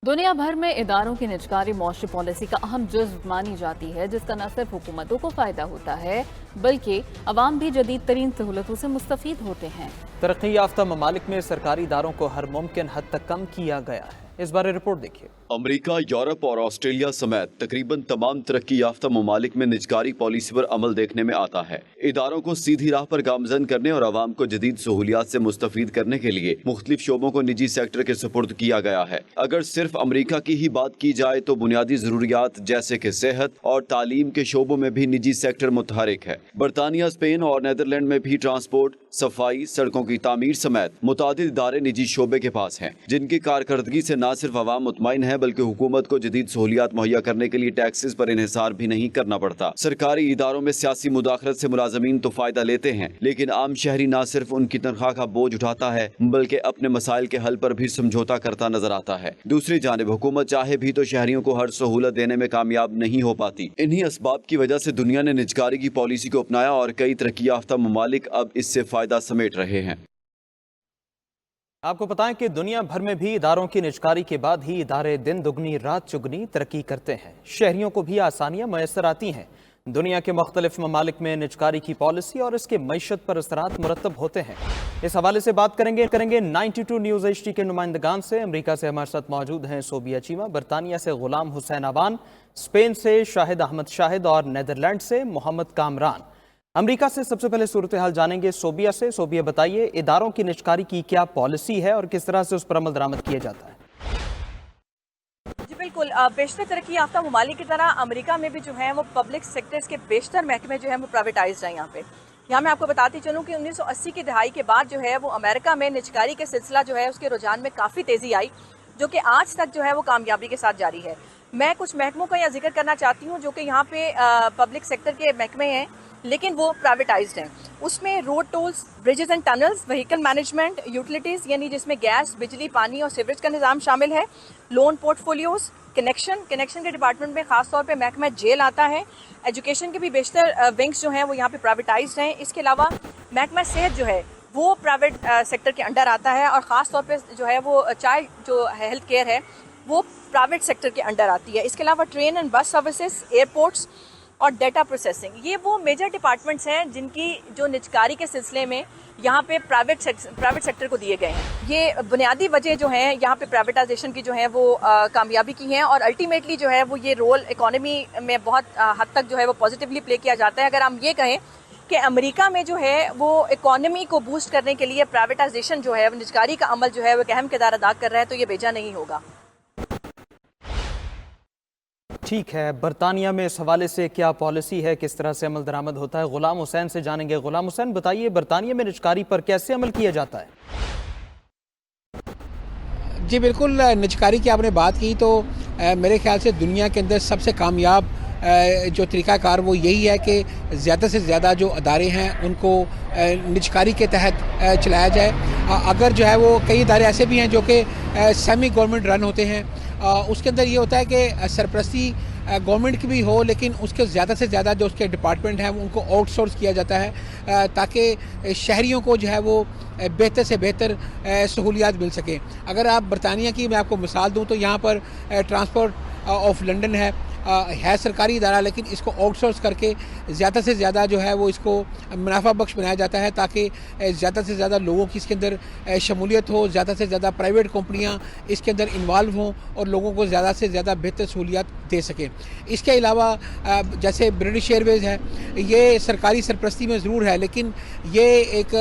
दुनिया भर में इदारों की निजकारी मौशी पॉलिसी का अहम जुज़्व मानी जाती है, जिसका न सिर्फ हुकूमतों को फ़ायदा होता है बल्कि अवाम भी जदीद तरीन सहूलतों से मुस्तफ़ीद होते हैं। तरक्की याफ्ता ममालिक में सरकारी इदारों को हर मुमकिन हद तक कम किया गया है। इस बारे रिपोर्ट देखिए। अमेरिका, यूरोप और ऑस्ट्रेलिया समेत तकरीबन तमाम तरक्की याफ्ता ममालिक में निजकारी पॉलिसी पर अमल देखने में आता है। इदारों को सीधी राह पर गामजन करने और आवाम को जदीद सहूलियात से मुस्तफीद करने के लिए मुख्तलिफ शोबों को निजी सेक्टर के सुपुर्द किया गया है। अगर सिर्फ अमेरिका की ही बात की जाए तो बुनियादी जरूरियात जैसे कि सेहत और तालीम के शोबों में भी निजी सेक्टर मुतहरिक है। बरतानिया, स्पेन और नीदरलैंड में भी ट्रांसपोर्ट, सफाई, सड़कों की तामीर समेत मुतादिद इदारे निजी शोबे के पास हैं, जिनकी कारकर्दगी से न सिर्फ आवाम मुतमईन है बल्कि हुकूमत को जदीद सहूलियात मुहैया करने के लिए टैक्सेस पर इन्हिसार भी नहीं करना पड़ता। सरकारी इदारों में सियासी मुदाखलत से मुलाजमीन तो फायदा लेते हैं, लेकिन आम शहरी न सिर्फ उनकी तनख्वाह का बोझ उठाता है बल्कि अपने मसाइल के हल पर भी समझौता करता नजर आता है। दूसरी जानिब हुकूमत चाहे भी तो शहरियों को हर सहूलत देने में कामयाब नहीं हो पाती। इन्हीं असबाब की वजह से दुनिया ने निजकारी की पॉलिसी को अपनाया और कई तरक्की याफ्ता ममालिक अब इससे फायदा समेट रहे हैं। आपको बताएं कि दुनिया भर में भी इदारों की निजकारी के बाद ही इदारे दिन दुगनी रात चुगनी तरक्की करते हैं। शहरियों को भी आसानियां मैसर आती हैं। दुनिया के मुख्तलिफ ममालिक में निजकारी की पॉलिसी और इसके मईशत पर असरात मुरतब होते हैं। इस हवाले से बात करेंगे 92 न्यूज़ HD के नुमाइंदगान से। अमरीका से हमारे साथ मौजूद हैं सोबिया चीमा, बरतानिया से गुलाम हुसैन अवान, स्पेन से शाहिद अहमद शाहिद और नीदरलैंड से मोहम्मद कामरान। अमेरिका से सबसे पहले सूरत हाल जानेंगे सोबिया से। सोबिया बताइए, इदारों की निजकारी की क्या पॉलिसी है और किस तरह से उस पर अमल दरामद किया जाता है? जी बिल्कुल, बेशतर तरक्की याफ्ता ममालिक की तरह अमेरिका में भी जो है वो पब्लिक सेक्टर्स के बेशतर महकमे जो है वो प्राइवेटाइज हैं। यहाँ मैं आपको बताती चलूँ कि 1980 की दहाई के बाद जो है वो अमेरिका में निजकारी के सिलसिला जो है उसके रुझान में काफ़ी तेज़ी आई, जो कि आज तक जो है वो कामयाबी के साथ जारी है। मैं कुछ महकमों का यहाँ जिक्र करना चाहती हूँ जो कि यहाँ पे पब्लिक सेक्टर के महकमे हैं लेकिन वो प्राइवेटाइज्ड हैं। उसमें road tolls, bridges and tunnels, vehicle management, utilities यानी जिसमें गैस, बिजली, पानी और सीवरेज का निज़ाम शामिल है, लोन पोर्टफोलियोज़, कनेक्शन के डिपार्टमेंट में ख़ास तौर पे महकमा जेल आता है। एजुकेशन के भी बेशतर विंग्स जो हैं वो यहाँ पे प्राइवेटाइज्ड हैं। इसके अलावा महकमा सेहत जो है वो प्राइवेट सेक्टर के अंडर आता है और ख़ास तौर पे जो है वो चाइल्ड जो हेल्थ केयर है वो प्राइवेट सेक्टर के अंडर आती है। इसके अलावा train and bus services, airports और डेटा प्रोसेसिंग, ये वो मेजर डिपार्टमेंट्स हैं जिनकी जो निजकारी के सिलसिले में यहाँ पे प्राइवेट सेक्टर को दिए गए हैं। ये बुनियादी वजह जो हैं यहाँ पे प्राइवेटाइजेशन की जो है वो कामयाबी की हैं और अल्टीमेटली जो है वो ये रोल इकोनॉमी में बहुत हद तक जो है वो पॉजिटिवली प्ले किया जाता है। अगर हम ये कहें कि अमेरिका में जो है वो इकोनॉमी को बूस्ट करने के लिए प्राइवेटाइजेशन जो है निजकारी का अमल जो है वो एक अहम किरदार अदा कर रहा है, तो ये बेजा नहीं होगा। ठीक है, बरतानिया में इस हवाले से क्या पॉलिसी है, किस तरह से अमल दरामद होता है, गुलाम हुसैन से जानेंगे। गुलाम हुसैन बताइए, बरतानिया में निजकारी पर कैसे अमल किया जाता है? जी बिल्कुल, निजकारी की आपने बात की तो मेरे ख्याल से दुनिया के अंदर सबसे कामयाब जो तरीक़ाकार वो यही है कि ज़्यादा से ज़्यादा जो अदारे हैं उनको निजकारी के तहत चलाया जाए। अगर जो है वो कई इदारे ऐसे भी हैं जो कि सेमी गवर्नमेंट रन होते हैं, उसके अंदर ये होता है कि सरपरस्ती गवर्नमेंट की भी हो लेकिन उसके ज़्यादा से ज़्यादा जो उसके डिपार्टमेंट हैं उनको आउटसोर्स किया जाता है ताकि शहरियों को जो है वो बेहतर से बेहतर सहूलियात मिल सके। अगर आप बरतानिया की मैं आपको मिसाल दूं तो यहाँ पर ट्रांसपोर्ट ऑफ लंदन है सरकारी इदारा, लेकिन इसको आउटसोर्स करके ज़्यादा से ज़्यादा जो है वो इसको मुनाफा बख्श बनाया जाता है ताकि ज़्यादा से ज़्यादा लोगों की इसके अंदर शमूलियत हो, ज़्यादा से ज़्यादा प्राइवेट कंपनियां इसके अंदर इन्वॉल्व हों और लोगों को ज़्यादा से ज़्यादा बेहतर सहूलियात दे सकें। इसके अलावा जैसे ब्रिटिश एयरवेज़ है, ये सरकारी सरपरस्ती में ज़रूर है लेकिन ये एक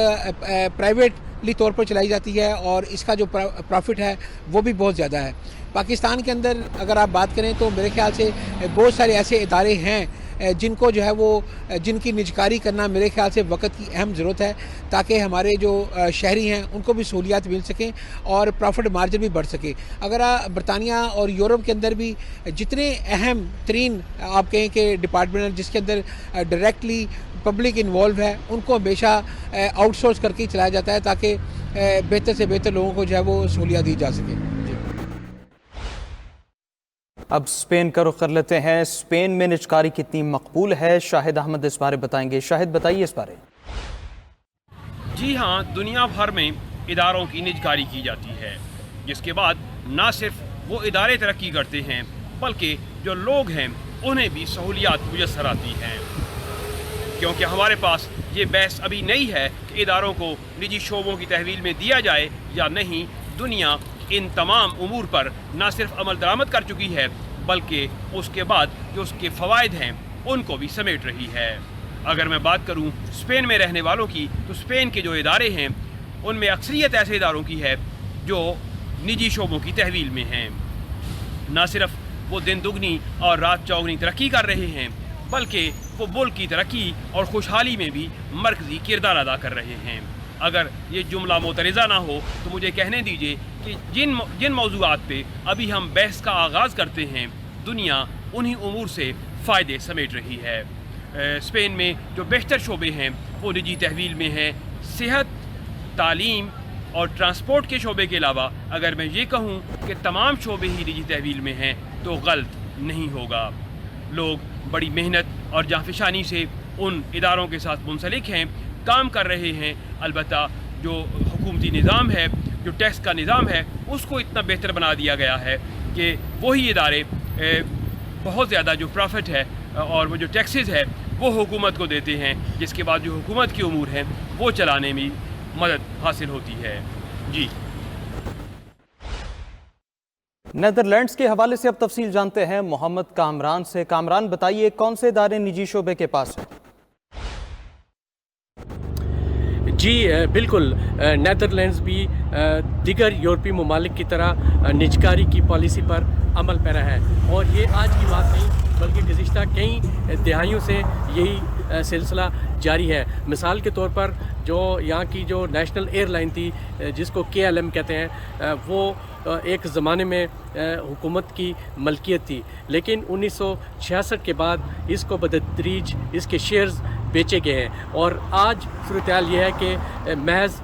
प्राइवेटली तौर पर चलाई जाती है और इसका जो प्रॉफिट है वो भी बहुत ज़्यादा है। पाकिस्तान के अंदर अगर आप बात करें तो मेरे ख्याल से बहुत सारे ऐसे इदारे हैं जिनको जो है वो जिनकी निजकारी करना मेरे ख्याल से वक्त की अहम ज़रूरत है ताकि हमारे जो शहरी हैं उनको भी सहूलियात मिल सकें और प्रॉफिट मार्जिन भी बढ़ सके। अगर बरतानिया और यूरोप के अंदर भी जितने अहम तरीन आप कहें कि डिपार्टमेंट जिसके अंदर डायरेक्टली पब्लिक इन्वॉल्व है उनको हमेशा आउटसोर्स करके ही चलाया जाता है ताकि बेहतर से बेहतर लोगों को जो है वो सहूलियात दी जा सके। अब स्पेन का रुख कर लेते हैं। स्पेन में निजकारी कितनी मकबूल है, शाहिद अहमद इस बारे बताएंगे। शाहिद बताइए इस बारे। जी हाँ, दुनिया भर में इदारों की निजकारी की जाती है जिसके बाद न सिर्फ वो इदारे तरक्की करते हैं बल्कि जो लोग हैं उन्हें भी सहूलियात मुयस्सर आती हैं। क्योंकि हमारे पास ये बहस अभी नहीं है कि इदारों को निजी शोबों की तहवील में दिया जाए या नहीं। दुनिया इन तमाम उमूर पर न सिर्फ अमल दरामद कर चुकी है बल्कि उसके बाद जो उसके फ़वाइद हैं उनको भी समेट रही है। अगर मैं बात करूं स्पेन में रहने वालों की, तो स्पेन के जो इदारे हैं उनमें अक्सरियत ऐसे इदारों की है जो निजी शोबों की तहवील में हैं। न सिर्फ वो दिन दुगनी और रात चौगनी तरक्की कर रहे हैं बल्कि वो मुल्क की तरक्की और खुशहाली में भी मरकज़ी किरदार अदा कर रहे हैं। अगर ये जुमला मोतरज़ा ना हो तो मुझे कहने दीजिए कि जिन मौज़ूआत पे अभी हम बहस का आगाज़ करते हैं, दुनिया उन्हीं उमूर से फ़ायदे समेट रही है। स्पेन में जो बेशतर शोबे हैं वो निजी तहवील में हैं। सेहत, तालीम और ट्रांसपोर्ट के शोबे के अलावा अगर मैं ये कहूँ कि तमाम शोबे ही निजी तहवील में हैं तो गलत नहीं होगा। लोग बड़ी मेहनत और जाफिशानी से उन इदारों के साथ मुंसलिक हैं, काम कर रहे हैं। अलबत्ता जो हुकूमती निज़ाम है, जो टैक्स का निज़ाम है, उसको इतना बेहतर बना दिया गया है कि वही इदारे बहुत ज़्यादा जो प्रॉफिट है और वो जो टैक्सेस है वो हुकूमत को देते हैं, जिसके बाद जो हुकूमत की उमूर हैं वो चलाने में मदद हासिल होती है। जी। नेदरलैंड्स के हवाले से अब तफसील जानते हैं मोहम्मद कामरान से। कामरान, बताइए कौन से इदारे निजी शोबे के पास हैं? जी बिल्कुल, नेदरलैंड्स भी दीगर यूरोपीय ममालिक की तरह निजकारी की पॉलिसी पर अमल पैरा है और ये आज की बात नहीं बल्कि गुज़िश्ता कई दहाइयों से यही सिलसिला जारी है। मिसाल के तौर पर जो यहाँ की जो नेशनल एयरलाइन थी जिसको KLM कहते हैं, वो एक ज़माने में हुकूमत की मलकियत थी, लेकिन 1966 के बाद इसको बदतदरीज इसके शेयर्स बेचे गए हैं और आज सूरत हाल ये है कि महज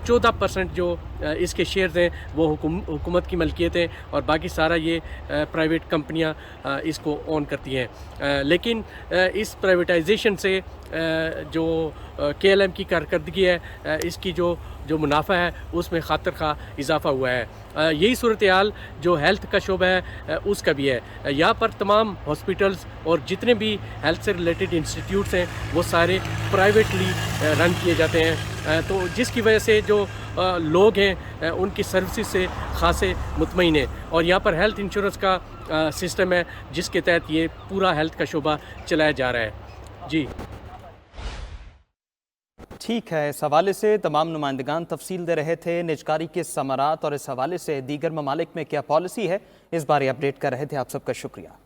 14% जो इसके शेयर्स हैं वो हुकूमत की मलकियत है और बाकी सारा ये प्राइवेट कंपनियां इसको ओन करती हैं। लेकिन इस प्राइवेटाइजेशन से जो KLM की कारकर्दगी है, इसकी जो मुनाफा है उसमें खातर खा इजाफा हुआ है। यही सूरत हाल जो हेल्थ का शोबा है उसका भी है। यहाँ पर तमाम हॉस्पिटल्स और जितने भी हेल्थ से रिलेटेड इंस्टीट्यूट्स हैं वो सारे प्राइवेटली रन किए जाते हैं, तो जिसकी वजह से जो लोग हैं उनकी सर्विसेज से खासे मुतमईन हैं और यहाँ पर हेल्थ इंश्योरेंस का सिस्टम है जिसके तहत ये पूरा हेल्थ का शोबा चलाया जा रहा है। जी ठीक है, इस हवाले से तमाम नुमाइंदगान तफसील दे रहे थे निजकारी के समरात और इस हवाले से दीगर ममालिक में क्या पॉलिसी है, इस बारे अपडेट कर रहे थे। आप सबका शुक्रिया।